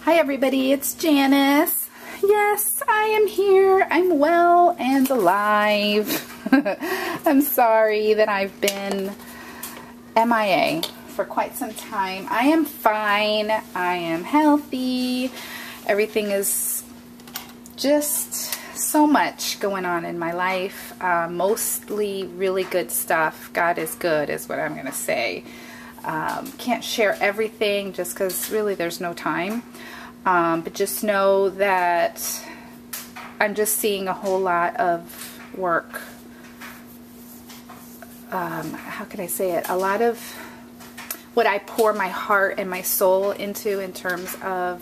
Hi everybody, it's Janice. Yes, I am here. I'm well and alive. I'm sorry that I've been MIA for quite some time. I am fine. I am healthy. Everything is just so much going on in my life. Mostly really good stuff. God is good is what I'm going to say. Can't share everything just because really there's no time. But just know that I'm just seeing a whole lot of work. How can I say it? A lot of what I pour my heart and my soul into in terms of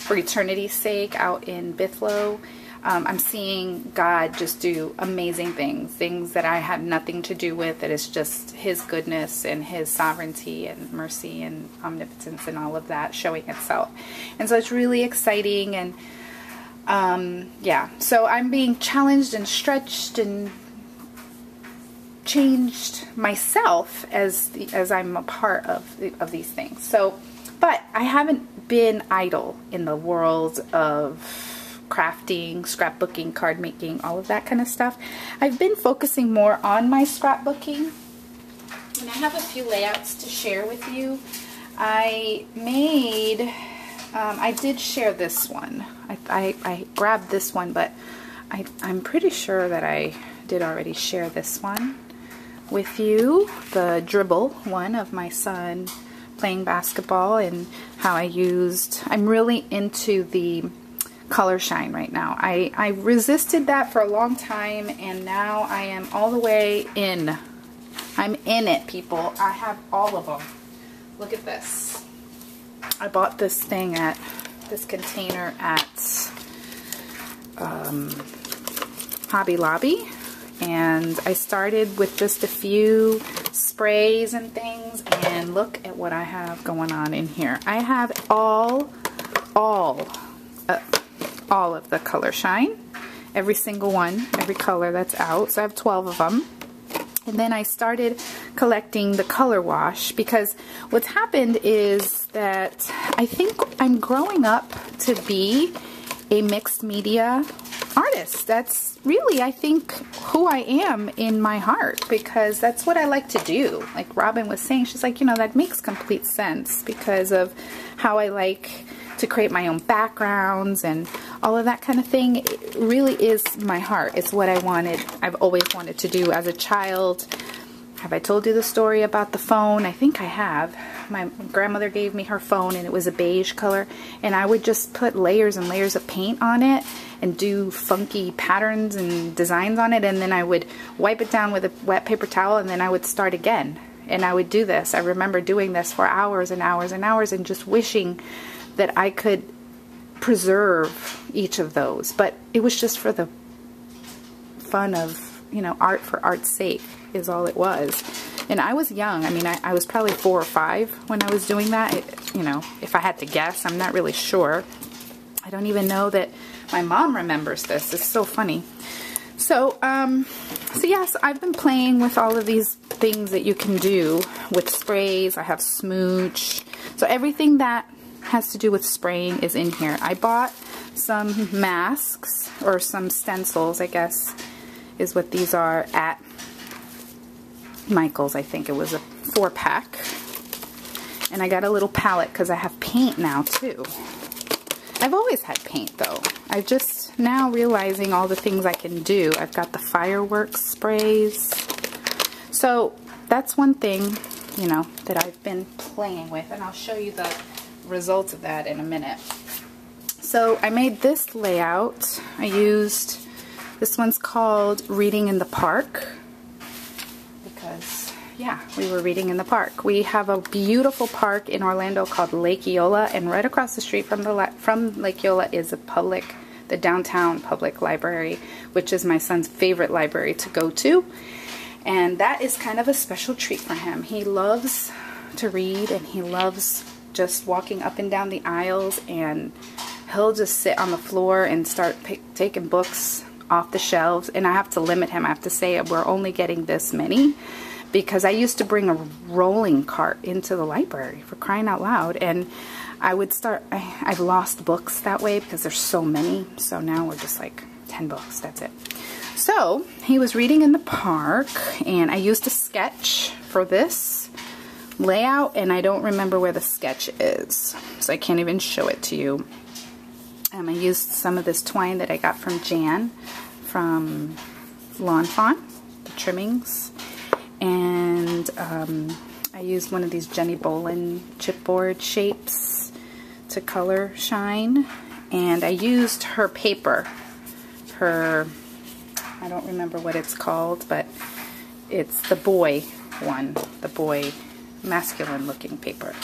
for eternity's sake out in Bithlo. I'm seeing God just do amazing things that I have nothing to do with. It is just His goodness and His sovereignty and mercy and omnipotence and all of that showing itself. And so it's really exciting, and yeah, so I'm being challenged and stretched and changed myself as I'm a part of these things. So, but I haven't been idle in the world of crafting, scrapbooking, card making, all of that kind of stuff. I've been focusing more on my scrapbooking, and I have a few layouts to share with you. I made, I did share this one. I grabbed this one, but I'm pretty sure that I did already share this one with you, the dribble one of my son playing basketball and how I'm really into the color shine right now. I resisted that for a long time, and now I am all the way in. I'm in it, people. I have all of them. Look at this. I bought this thing at this container at Hobby Lobby, and I started with just a few sprays and things, and look at what I have going on in here. I have all of the color shine, every single one, every color that's out. So I have 12 of them. And then I started collecting the color wash, because what's happened is that I think I'm growing up to be a mixed media artist. That's really, I think, who I am in my heart, because that's what I like to do. Like Robin was saying, she's like, you know, that makes complete sense because of how I like to create my own backgrounds and all of that kind of thing. It really is my heart. It's what I wanted. I've always wanted to do as a child. Have I told you the story about the phone? I think I have. My grandmother gave me her phone, and it was a beige color, and I would just put layers and layers of paint on it and do funky patterns and designs on it, and then I would wipe it down with a wet paper towel, and then I would start again. And I would do this. I remember doing this for hours and hours and hours, and just wishing that I could preserve each of those. But it was just for the fun of, you know, art for art's sake is all it was. And I was young. I mean, I was probably 4 or 5 when I was doing that. You know, if I had to guess, I'm not really sure. I don't even know that my mom remembers this. It's so funny. So, so yes, I've been playing with all of these things that you can do with sprays. I have smooch. So everything that has to do with spraying is in here. I bought some masks, or some stencils, I guess is what these are, at Michael's. I think it was a 4-pack. And I got a little palette because I have paint now too. I've always had paint though. I'm just now realizing all the things I can do. I've got the fireworks sprays. So that's one thing, you know, that I've been playing with, and I'll show you the results of that in a minute. So I made this layout. I used, this one's called Reading in the Park, because yeah, we were reading in the park. We have a beautiful park in Orlando called Lake Eola, and right across the street from Lake Eola is the downtown public library, which is my son's favorite library to go to. And that is kind of a special treat for him. He loves to read, and he loves just walking up and down the aisles, and he'll just sit on the floor and start taking books off the shelves. And I have to limit him. I have to say we're only getting this many, because I used to bring a rolling cart into the library, for crying out loud, and I would start, I've lost books that way because there's so many, so now we're just like 10 books, that's it. So he was reading in the park, and I used a sketch for this layout, and I don't remember where the sketch is, so I can't even show it to you. I used some of this twine that I got from Jan from Lawn Fawn, the trimmings, and I used one of these Jenny Bolin chipboard shapes to color shine, and I used her paper, her, I don't remember what it's called, but it's the boy one, the boy masculine looking paper.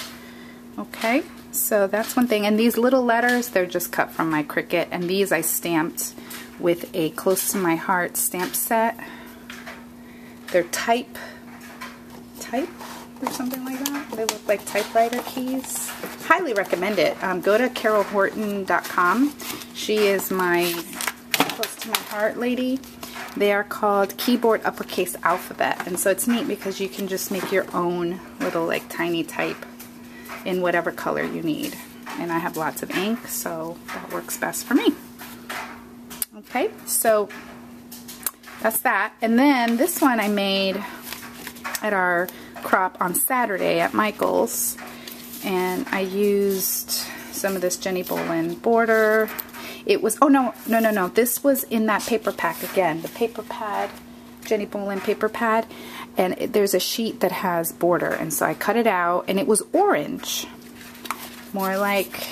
Okay, so that's one thing, and these little letters, they're just cut from my Cricut, and these I stamped with a Close to My Heart stamp set. They're type or something like that. They look like typewriter keys. Highly recommend it. Go to carolhorton.com. She is my Close to My Heart lady. They are called Keyboard Uppercase Alphabet, and so it's neat because you can just make your own little like tiny type in whatever color you need. And I have lots of ink, so that works best for me. Okay, so that's that. And then this one I made at our crop on Saturday at Michael's, and I used some of this Jenny Bolin border. It was, oh no, this was in that paper pack again, the paper pad, Jenny Bolin paper pad, and there's a sheet that has border, and so I cut it out, and it was orange, more like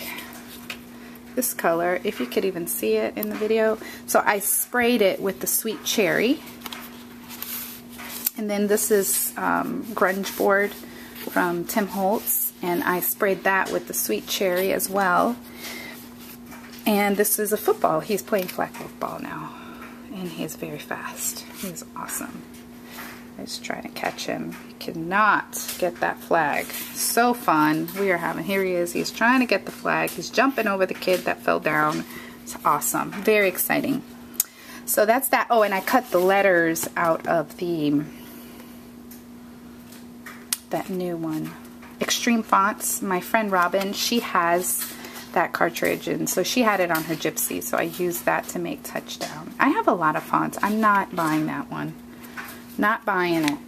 this color, if you could even see it in the video. So I sprayed it with the sweet cherry. And then this is grunge board from Tim Holtz, and I sprayed that with the sweet cherry as well. And this is a football. He's playing flag football now, and he's very fast. He's awesome. I was trying to catch him. He cannot get that flag. So fun. We are having, here he is. He's trying to get the flag. He's jumping over the kid that fell down. It's awesome. Very exciting. So that's that. Oh, and I cut the letters out of that new one. Extreme Fonts. My friend Robin, she has that cartridge, and so she had it on her Gypsy, so I used that to make Touchdown. I have a lot of fonts. I'm not buying that one. Not buying it.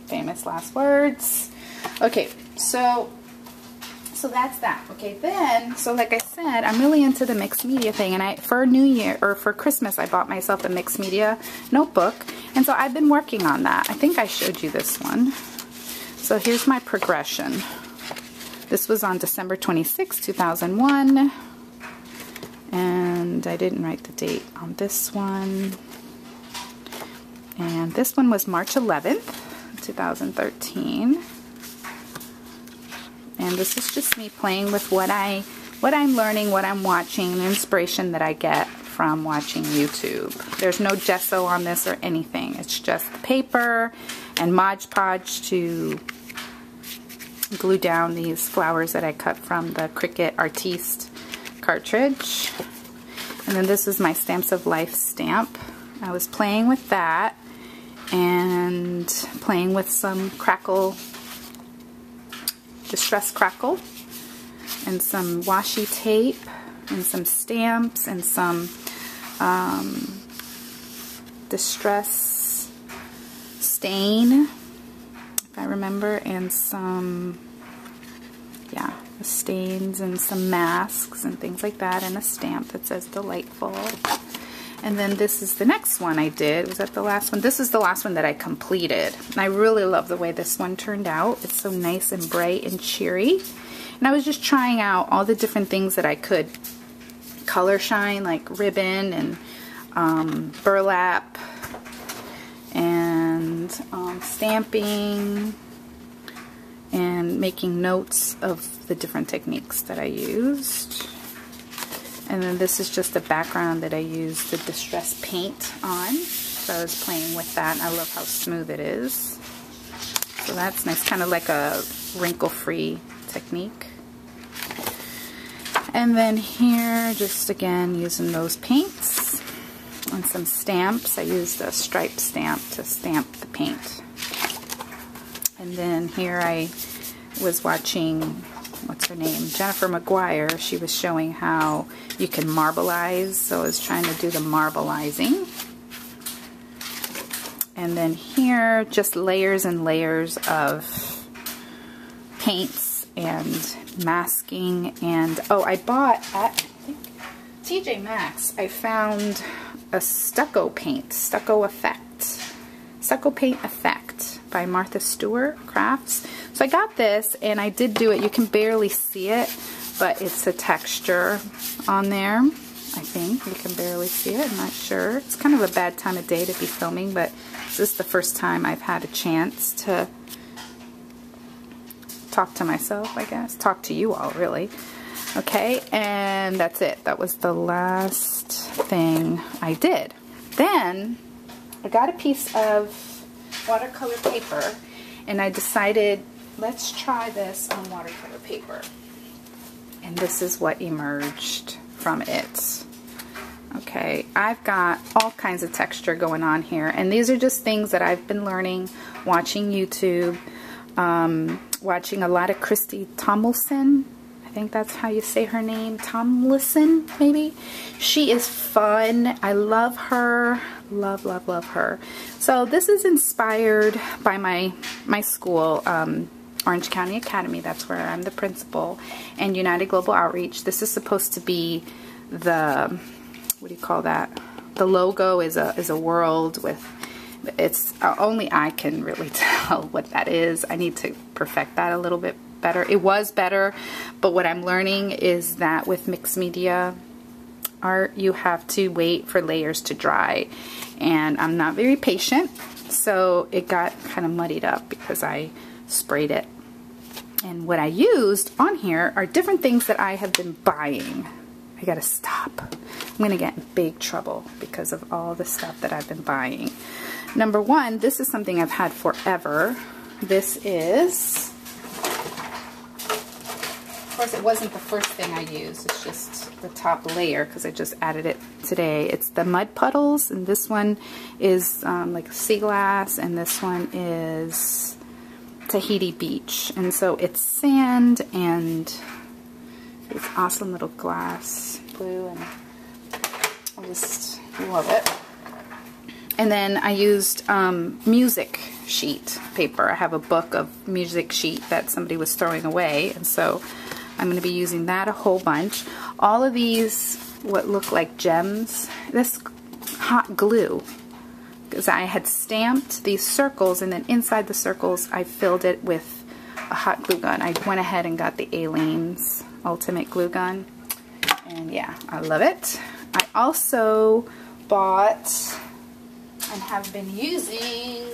Famous last words. Okay, so that's that. Okay, then, so like I said, I'm really into the mixed media thing, and for New Year, or for Christmas, I bought myself a mixed media notebook, and so I've been working on that. I think I showed you this one. So here's my progression. This was on December 26, 2001, and I didn't write the date on this one. And this one was March 11th, 2013. And this is just me playing with what I'm learning, what I'm watching, the inspiration that I get from watching YouTube. There's no gesso on this or anything. It's just the paper and Mod Podge to glue down these flowers that I cut from the Cricut Artiste cartridge. And then this is my Stamps of Life stamp. I was playing with that and playing with some crackle, distress crackle, and some washi tape, and some stamps, and some distress stain, if I remember, and some, yeah, stains, and some masks and things like that, and a stamp that says delightful. And then this is the next one I did. Was that the last one? This is the last one that I completed. And I really love the way this one turned out. It's so nice and bright and cheery. And I was just trying out all the different things that I could color shine, like ribbon and burlap and stamping, and making notes of the different techniques that I used. And then this is just the background that I used the distress paint on. So I was playing with that, and I love how smooth it is. So that's nice, kind of like a wrinkle-free technique. And then here, just again, using those paints and some stamps. I used a stripe stamp to stamp the paint. And then here I was watching, what's her name, Jennifer McGuire. She was showing how you can marbleize, so I was trying to do the marbleizing. And then here, just layers and layers of paints and masking. And oh, I bought at, I think, TJ Maxx, I found a stucco paint, stucco paint effect by Martha Stewart Crafts. So I got this, and I did do it. You can barely see it, but it's a texture on there. I think you can barely see it. I'm not sure. It's kind of a bad time of day to be filming, but this is the first time I've had a chance to talk to myself, I guess. Talk to you all, really. Okay, and that's it. That was the last thing I did. Then I got a piece of watercolor paper, and I decided, let's try this on watercolor paper. And this is what emerged from it. Okay, I've got all kinds of texture going on here, and these are just things that I've been learning, watching YouTube, watching a lot of Christy Tomlinson. I think that's how you say her name, Tomlinson, maybe. She is fun. I love her. Love, love, love her. So this is inspired by my school, Orange County Academy. That's where I'm the principal, and United Global Outreach. This is supposed to be the, what do you call that? The logo is a world with, it's only I can really tell what that is. I need to perfect that a little bit better. It was better, but what I'm learning is that with mixed media art, you have to wait for layers to dry, and I'm not very patient, so it got kind of muddied up because I sprayed it. And what I used on here are different things that I have been buying. I gotta stop. I'm gonna get in big trouble because of all the stuff that I've been buying. Number one, this is something I've had forever. This is, of course, it wasn't the first thing I used. It's just the top layer because I just added it today. It's the mud puddles, and this one is like sea glass, and this one is Tahiti Beach. And so it's sand, and it's awesome little glass blue, and I just love it. And then I used music sheet paper. I have a book of music sheet that somebody was throwing away, and so I'm going to be using that a whole bunch. All of these, what look like gems, this hot glue, because I had stamped these circles, and then inside the circles I filled it with a hot glue gun. I went ahead and got the Aleene's Ultimate Glue Gun, and yeah, I love it. I also bought and have been using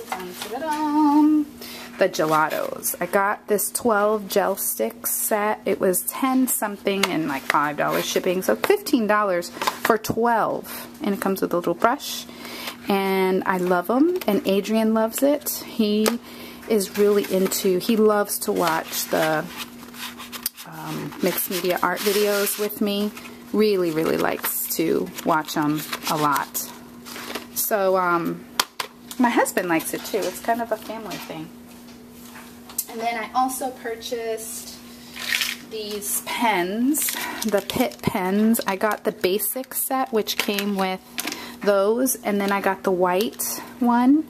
the gelatos. I got this 12 gel sticks set. It was 10 something and like $5 shipping, so $15 for 12, and it comes with a little brush, and I love them, and Adrian loves it. He is really into, he loves to watch the mixed media art videos with me. Really, really likes to watch them a lot. So my husband likes it too. It's kind of a family thing. And then I also purchased these pens, the Pitt pens. I got the basic set, which came with those, and then I got the white one,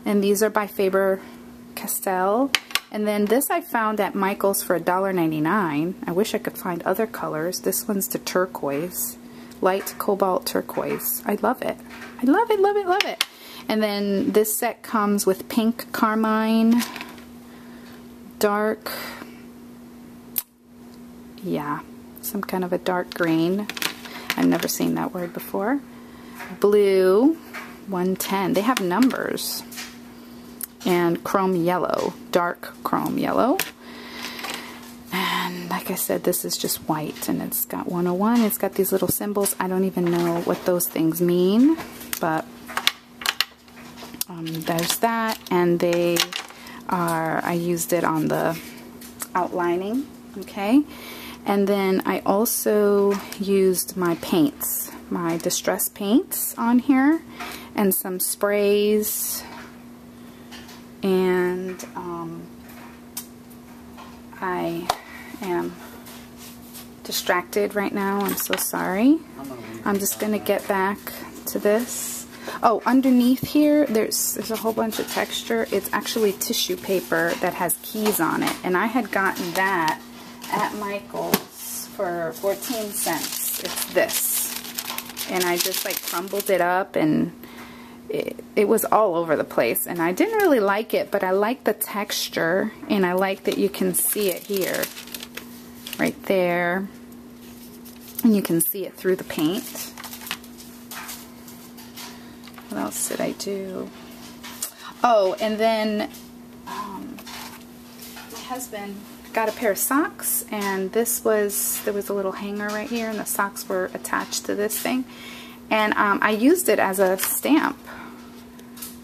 and these are by Faber-Castell. And then this I found at Michael's for $1.99. I wish I could find other colors. This one's the turquoise, light cobalt turquoise. I love it. I love it, love it, love it. And then this set comes with pink carmine, dark, yeah, some kind of a dark green. I've never seen that word before. Blue, 110. They have numbers. And chrome yellow, dark chrome yellow. And like I said, this is just white, and it's got 101. It's got these little symbols. I don't even know what those things mean, but there's that. And they are, I used it on the outlining, okay? And then I also used my paints, my distress paints on here, and some sprays. and I am distracted right now. I'm so sorry. I'm just gonna get back to this. Oh, underneath here there's a whole bunch of texture. It's actually tissue paper that has keys on it, and I had gotten that at Michael's for 14 cents. It's this, and I just like crumbled it up, and it was all over the place, and I didn't really like it, but I like the texture, and I like that you can see it here, right there, and you can see it through the paint. What else did I do? Oh, and then my husband got a pair of socks, and there was a little hanger right here, and the socks were attached to this thing, and I used it as a stamp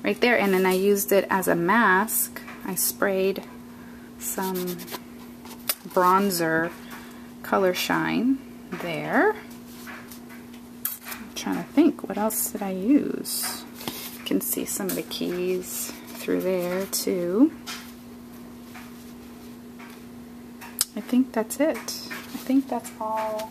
right there, and then I used it as a mask. I sprayed some bronzer color shine there. I'm trying to think, what else did I use? You can see some of the keys through there too. I think that's it. I think that's all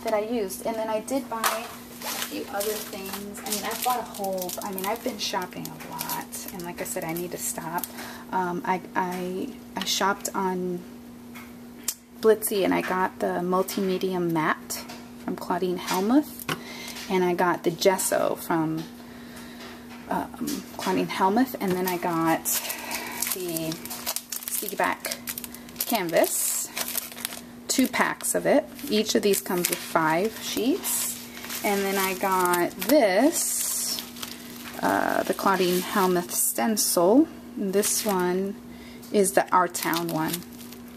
that I used. And then I did buy a few other things. I mean, I've been shopping a lot, and like I said, I need to stop. I shopped on Blitsy, and I got the multimedia matte from Claudine Helmuth, and I got the gesso from Claudine Helmuth, and then I got the sticky back canvas, 2 packs of it. Each of these comes with 5 sheets. And then I got this, the Claudine Helmuth stencil. And this one is the Our Town one.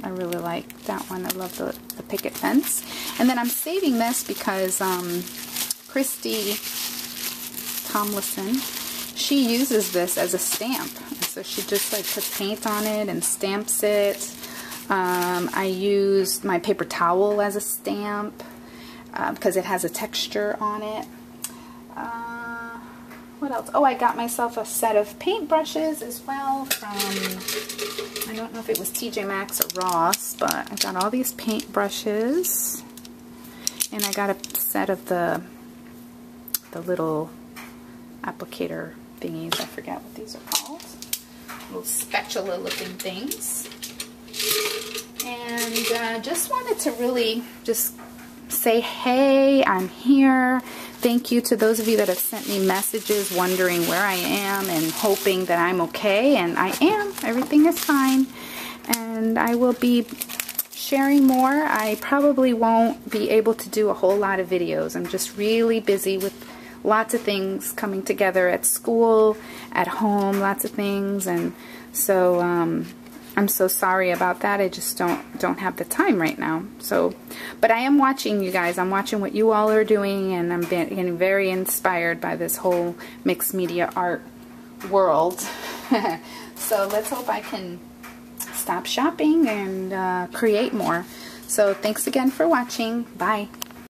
I really like that one. I love the picket fence. And then I'm saving this because Christy Tomlinson, she uses this as a stamp. So she just like puts paint on it and stamps it. I used my paper towel as a stamp because it has a texture on it. What else? Oh, I got myself a set of paintbrushes as well from, I don't know if it was TJ Maxx or Ross, but I got all these paintbrushes, and I got a set of the little applicator thingies. I forget what these are called. Little spatula looking things. And just wanted to really just say, hey, I'm here. Thank you to those of you that have sent me messages wondering where I am and hoping that I'm okay. And I am. Everything is fine. And I will be sharing more. I probably won't be able to do a whole lot of videos. I'm just really busy with lots of things coming together at school, at home, lots of things. And so I'm so sorry about that. I just don't have the time right now. So, but I am watching you guys. I'm watching what you all are doing, and I'm getting very inspired by this whole mixed media art world. So let's hope I can stop shopping and create more. So thanks again for watching. Bye.